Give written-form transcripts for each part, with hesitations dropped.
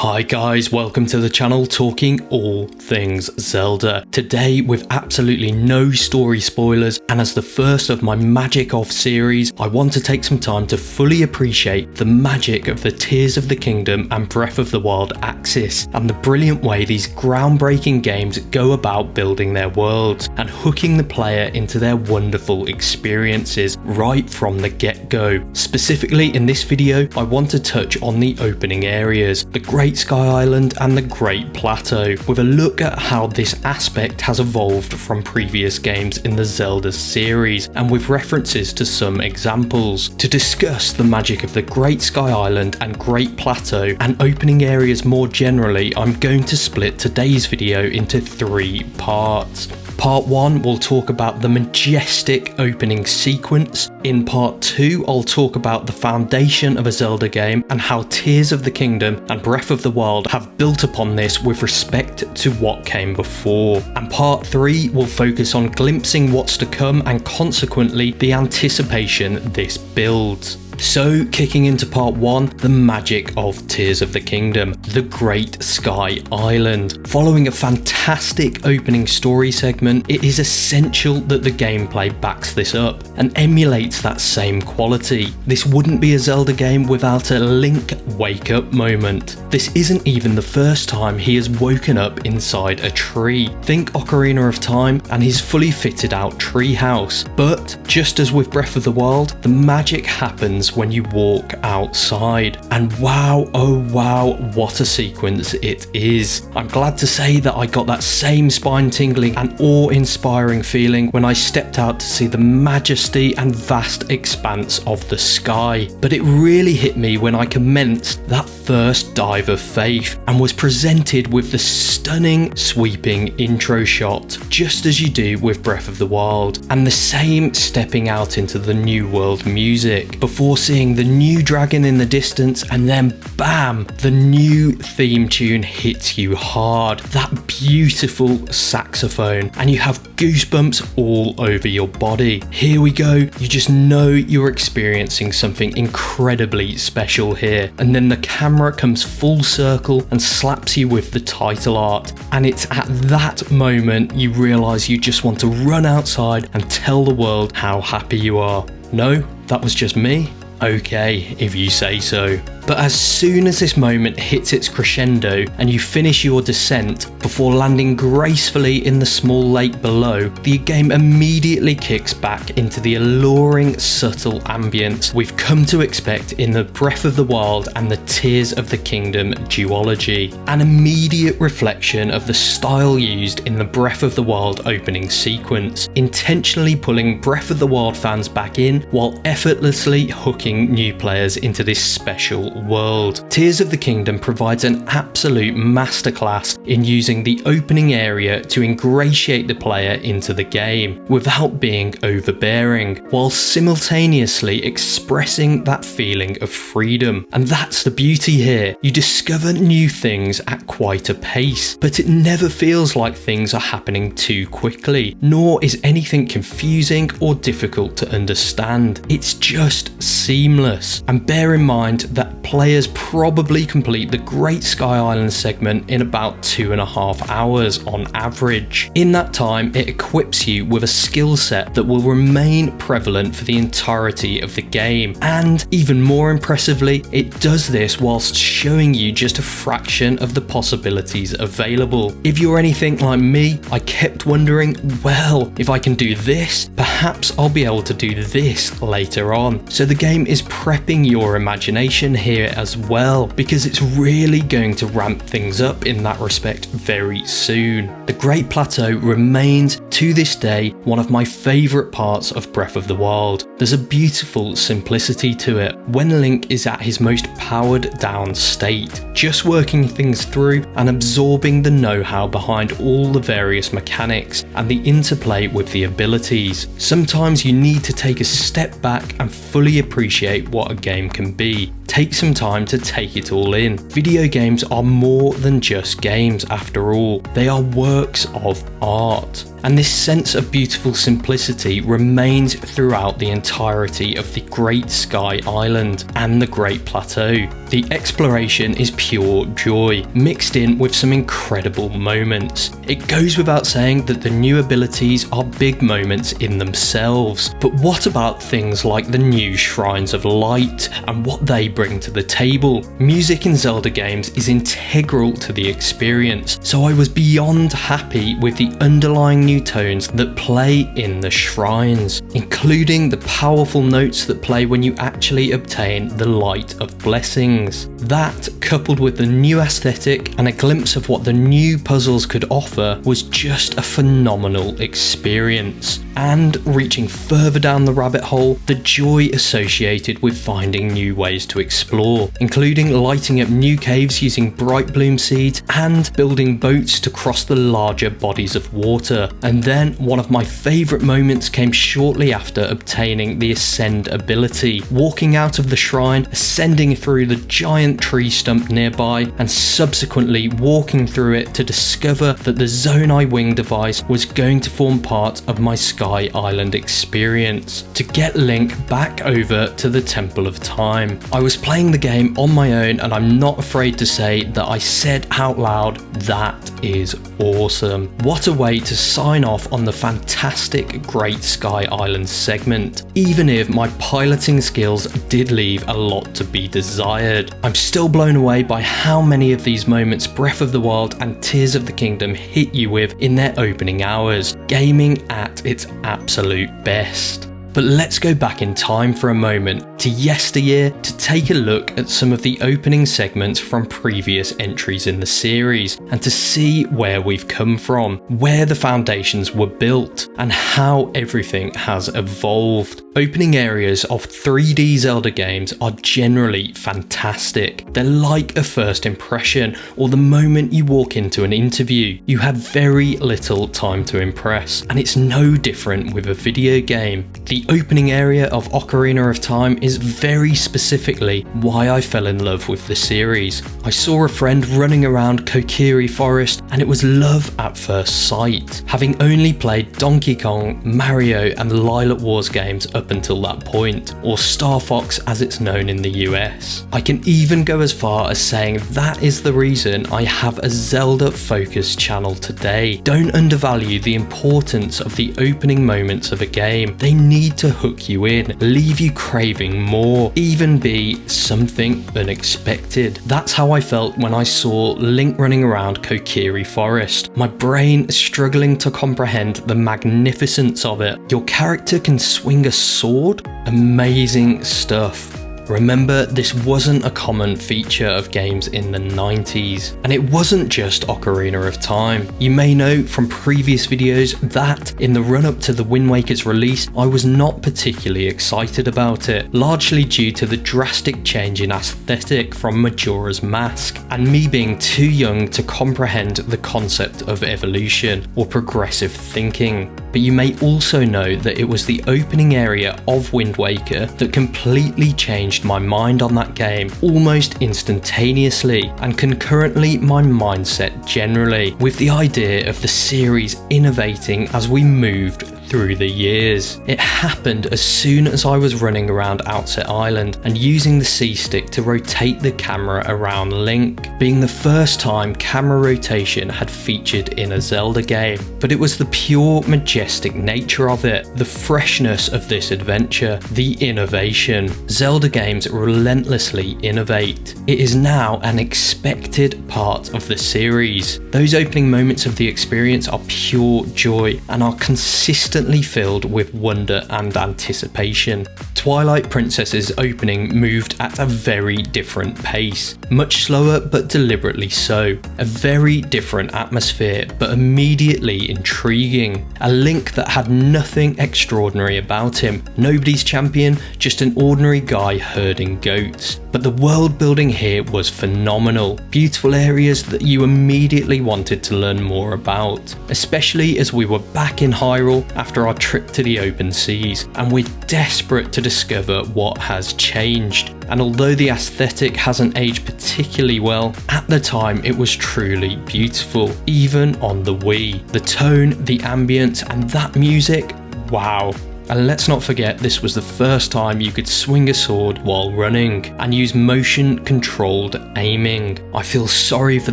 Hi guys, welcome to the channel talking all things Zelda. Today with absolutely no story spoilers, and as the first of my Magic Off series, I want to take some time to fully appreciate the magic of the Tears of the Kingdom and Breath of the Wild axis, and the brilliant way these groundbreaking games go about building their worlds and hooking the player into their wonderful experiences right from the get-go. Specifically in this video, I want to touch on the opening areas, the Great Sky Island and the Great Plateau, with a look at how this aspect has evolved from previous games in the Zelda series, and with references to some examples. To discuss the magic of the Great Sky Island and Great Plateau and opening areas more generally, I'm going to split today's video into 3 parts. Part 1 will talk about the majestic opening sequence. In part 2 I'll talk about the foundation of a Zelda game and how Tears of the Kingdom and Breath of the Wild have built upon this with respect to what came before. And part 3 will focus on glimpsing what's to come and consequently the anticipation this builds. So, kicking into part 1, the magic of Tears of the Kingdom, the Great Sky Island. Following a fantastic opening story segment, it is essential that the gameplay backs this up and emulates that same quality. This wouldn't be a Zelda game without a Link wake up moment. This isn't even the first time he has woken up inside a tree. Think Ocarina of Time and his fully fitted out tree house. But, just as with Breath of the Wild, the magic happens when you walk outside, and wow, oh wow, what a sequence it is. I'm glad to say that I got that same spine tingling and awe-inspiring feeling when I stepped out to see the majesty and vast expanse of the sky, but it really hit me when I commenced that first dive of faith and was presented with the stunning sweeping intro shot, just as you do with Breath of the Wild, and the same stepping out into the new world music before seeing the new dragon in the distance, and then bam, the new theme tune hits you hard, that beautiful saxophone, and you have goosebumps all over your body. Here we go, you just know you're experiencing something incredibly special here, and then the camera comes full circle and slaps you with the title art, and it's at that moment you realise you just want to run outside and tell the world how happy you are. No, that was just me? Okay, if you say so. But as soon as this moment hits its crescendo and you finish your descent before landing gracefully in the small lake below, the game immediately kicks back into the alluring, subtle ambience we've come to expect in the Breath of the Wild and the Tears of the Kingdom duology. An immediate reflection of the style used in the Breath of the Wild opening sequence, intentionally pulling Breath of the Wild fans back in while effortlessly hooking new players into this special world. Tears of the Kingdom provides an absolute masterclass in using the opening area to ingratiate the player into the game without being overbearing, while simultaneously expressing that feeling of freedom. And that's the beauty here. You discover new things at quite a pace, but it never feels like things are happening too quickly, nor is anything confusing or difficult to understand. It's just seamless. And bear in mind that players probably complete the Great Sky Island segment in about 2.5 hours on average. In that time, it equips you with a skill set that will remain prevalent for the entirety of the game, and even more impressively, it does this whilst showing you just a fraction of the possibilities available. If you're anything like me, I kept wondering, well, if I can do this, perhaps I'll be able to do this later on. So the game is prepping your imagination here as well, because it's really going to ramp things up in that respect very soon. The Great Plateau remains, to this day, one of my favourite parts of Breath of the Wild. There's a beautiful simplicity to it when Link is at his most powered down state, just working things through and absorbing the know-how behind all the various mechanics and the interplay with the abilities. Sometimes you need to take a step back and fully appreciate what a game can be. Take some time to take it all in. Video games are more than just games after all. They are works of art. and this sense of beautiful simplicity remains throughout the entirety of the Great Sky Island and the Great Plateau. The exploration is pure joy, mixed in with some incredible moments. It goes without saying that the new abilities are big moments in themselves, but what about things like the new Shrines of Light and what they bring to the table? Music in Zelda games is integral to the experience, so I was beyond happy with the underlying new tones that play in the shrines, including the powerful notes that play when you actually obtain the Light of Blessings. That, coupled with the new aesthetic and a glimpse of what the new puzzles could offer, was just a phenomenal experience. And reaching further down the rabbit hole, the joy associated with finding new ways to explore, including lighting up new caves using bright bloom seeds and building boats to cross the larger bodies of water. And then one of my favourite moments came shortly after obtaining the Ascend ability, walking out of the shrine, ascending through the giant tree stump nearby, and subsequently walking through it to discover that the Zonai wing device was going to form part of my Sky Island experience to get Link back over to the Temple of Time. I was playing the game on my own, and I'm not afraid to say that I said out loud, "That is awesome." What a way to sign off on the fantastic Great Sky Island segment. Even if my piloting skills did leave a lot to be desired, I'm still blown away by how many of these moments Breath of the Wild and Tears of the Kingdom hit you with in their opening hours, gaming at its absolute best. But let's go back in time for a moment to yesteryear to take a look at some of the opening segments from previous entries in the series and to see where we've come from, where the foundations were built, and how everything has evolved. Opening areas of 3D Zelda games are generally fantastic. They're like a first impression, or the moment you walk into an interview. You have very little time to impress, and it's no different with a video game. The opening area of Ocarina of Time is very specifically why I fell in love with the series. I saw a friend running around Kokiri Forest and it was love at first sight, having only played Donkey Kong, Mario and the Lilac Wars games up until that point, or Star Fox as it's known in the US. I can even go as far as saying that is the reason I have a Zelda focused channel today. Don't undervalue the importance of the opening moments of a game. They need to hook you in, leave you craving more, even be something unexpected. That's how I felt when I saw Link running around Kokiri Forest, my brain struggling to comprehend the magnificence of it. Your character can swing a sword? Amazing stuff. Remember, this wasn't a common feature of games in the 90s, and it wasn't just Ocarina of Time. You may know from previous videos that in the run-up to the Wind Waker's release, I was not particularly excited about it, largely due to the drastic change in aesthetic from Majora's Mask, and me being too young to comprehend the concept of evolution or progressive thinking. But you may also know that it was the opening area of Wind Waker that completely changed my mind on that game almost instantaneously, and concurrently my mindset generally, with the idea of the series innovating as we moved through the years. It happened as soon as I was running around Outset Island and using the C-stick to rotate the camera around Link, being the first time camera rotation had featured in a Zelda game. But it was the pure majestic nature of it, the freshness of this adventure, the innovation. Zelda games relentlessly innovate. It is now an expected part of the series. Those opening moments of the experience are pure joy and are consistently filled with wonder and anticipation. Twilight Princess's opening moved at a very different pace, much slower but deliberately so. A very different atmosphere, but immediately intriguing. A Link that had nothing extraordinary about him, nobody's champion, just an ordinary guy herding goats. but the world building here was phenomenal. Beautiful areas that you immediately wanted to learn more about, especially as we were back in Hyrule after our trip to the open seas, and we're desperate to discover what has changed. And although the aesthetic hasn't aged particularly well, at the time it was truly beautiful, even on the Wii. The tone, the ambience, and that music, wow. And let's not forget, this was the first time you could swing a sword while running and use motion controlled aiming. I feel sorry for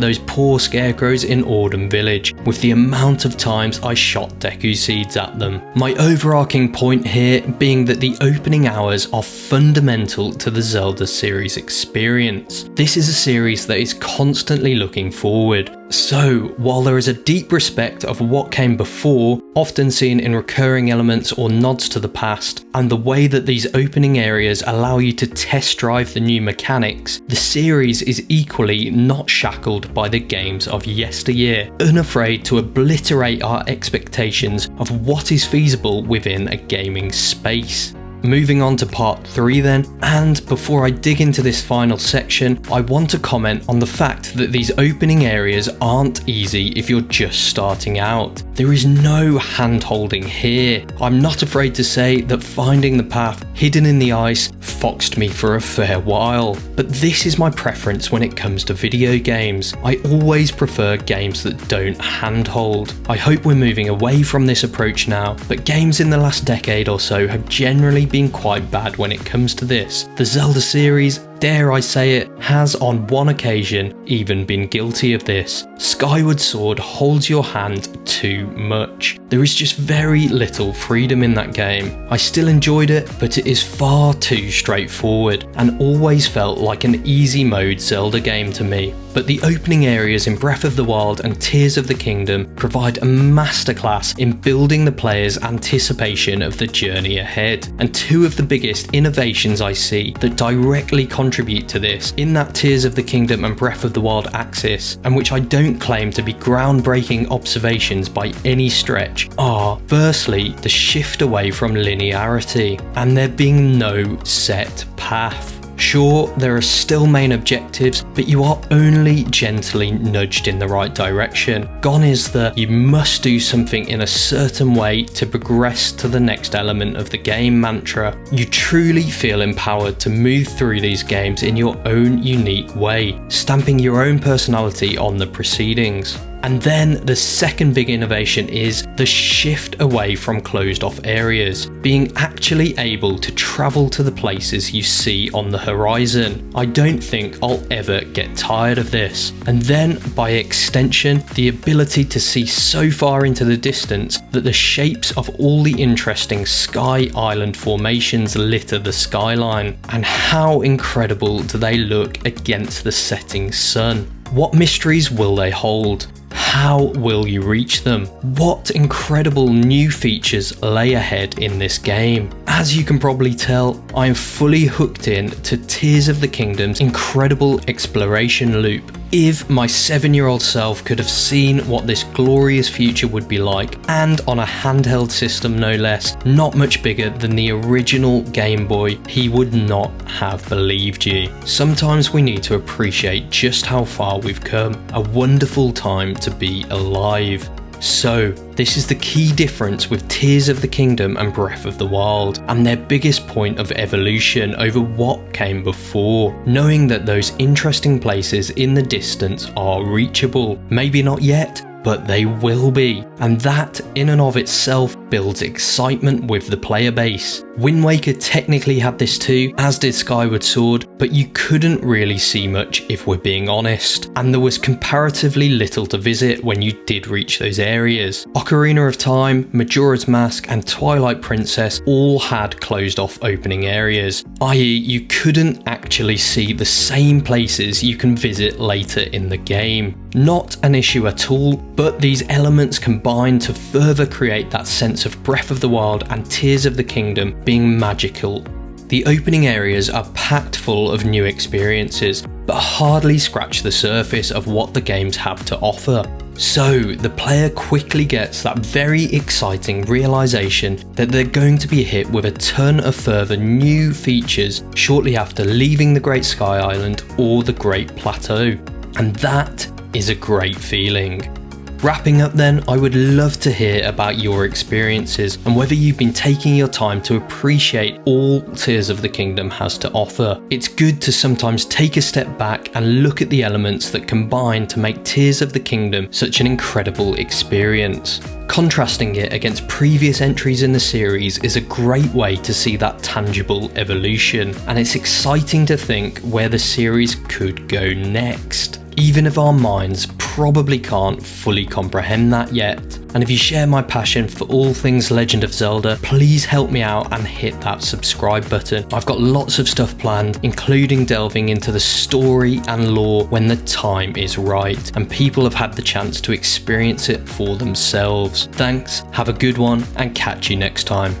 those poor scarecrows in Autumn Village with the amount of times I shot Deku Seeds at them. My overarching point here being that the opening hours are fundamental to the Zelda series experience. This is a series that is constantly looking forward. So, while there is a deep respect of what came before, often seen in recurring elements or nods to the past, and the way that these opening areas allow you to test drive the new mechanics, the series is equally not shackled by the games of yesteryear, unafraid to obliterate our expectations of what is feasible within a gaming space. Moving on to part 3 then, and before I dig into this final section, I want to comment on the fact that these opening areas aren't easy if you're just starting out. There is no hand-holding here. I'm not afraid to say that finding the path hidden in the ice foxed me for a fair while. But this is my preference when it comes to video games. I always prefer games that don't handhold. I hope we're moving away from this approach now, but games in the last decade or so have generally been quite bad when it comes to this. The Zelda series, dare I say it, has on one occasion even been guilty of this. Skyward Sword holds your hand too much. There is just very little freedom in that game. I still enjoyed it, but it is far too straightforward and always felt like an easy mode Zelda game to me. But the opening areas in Breath of the Wild and Tears of the Kingdom provide a masterclass in building the player's anticipation of the journey ahead. And two of the biggest innovations I see that directly contribute to this in that Tears of the Kingdom and Breath of the Wild axis, and which I don't claim to be groundbreaking observations by any stretch, are firstly the shift away from linearity and there being no set path. Sure, there are still main objectives, but you are only gently nudged in the right direction. Gone is the you must do something in a certain way to progress to the next element of the game mantra. You truly feel empowered to move through these games in your own unique way, stamping your own personality on the proceedings. And then the second big innovation is the shift away from closed off areas, being actually able to travel to the places you see on the horizon. I don't think I'll ever get tired of this. And then by extension, the ability to see so far into the distance that the shapes of all the interesting sky island formations litter the skyline. And how incredible do they look against the setting sun? What mysteries will they hold? How will you reach them? What incredible new features lay ahead in this game? As you can probably tell, I am fully hooked in to Tears of the Kingdom's incredible exploration loop. If my 7-year-old self could have seen what this glorious future would be like, and on a handheld system no less, not much bigger than the original Game Boy, he would not have believed you. Sometimes we need to appreciate just how far we've come. A wonderful time to be alive. So, this is the key difference with Tears of the Kingdom and Breath of the Wild, and their biggest point of evolution over what came before, knowing that those interesting places in the distance are reachable. Maybe not yet, but they will be, and that in and of itself builds excitement with the player base. Wind Waker technically had this too, as did Skyward Sword, but you couldn't really see much if we're being honest, and there was comparatively little to visit when you did reach those areas. Ocarina of Time, Majora's Mask and Twilight Princess all had closed off opening areas, i.e. you couldn't actually see the same places you can visit later in the game. Not an issue at all, but these elements combine to further create that sense of Breath of the Wild and Tears of the Kingdom being magical. The opening areas are packed full of new experiences, but hardly scratch the surface of what the games have to offer. So the player quickly gets that very exciting realization that they're going to be hit with a ton of further new features shortly after leaving the Great Sky Island or the Great Plateau. And that is a great feeling. Wrapping up then, I would love to hear about your experiences and whether you've been taking your time to appreciate all Tears of the Kingdom has to offer. It's good to sometimes take a step back and look at the elements that combine to make Tears of the Kingdom such an incredible experience. Contrasting it against previous entries in the series is a great way to see that tangible evolution, and it's exciting to think where the series could go next, even if our minds probably can't fully comprehend that yet. And if you share my passion for all things Legend of Zelda, please help me out and hit that subscribe button. I've got lots of stuff planned, including delving into the story and lore when the time is right and people have had the chance to experience it for themselves. Thanks, have a good one, and catch you next time.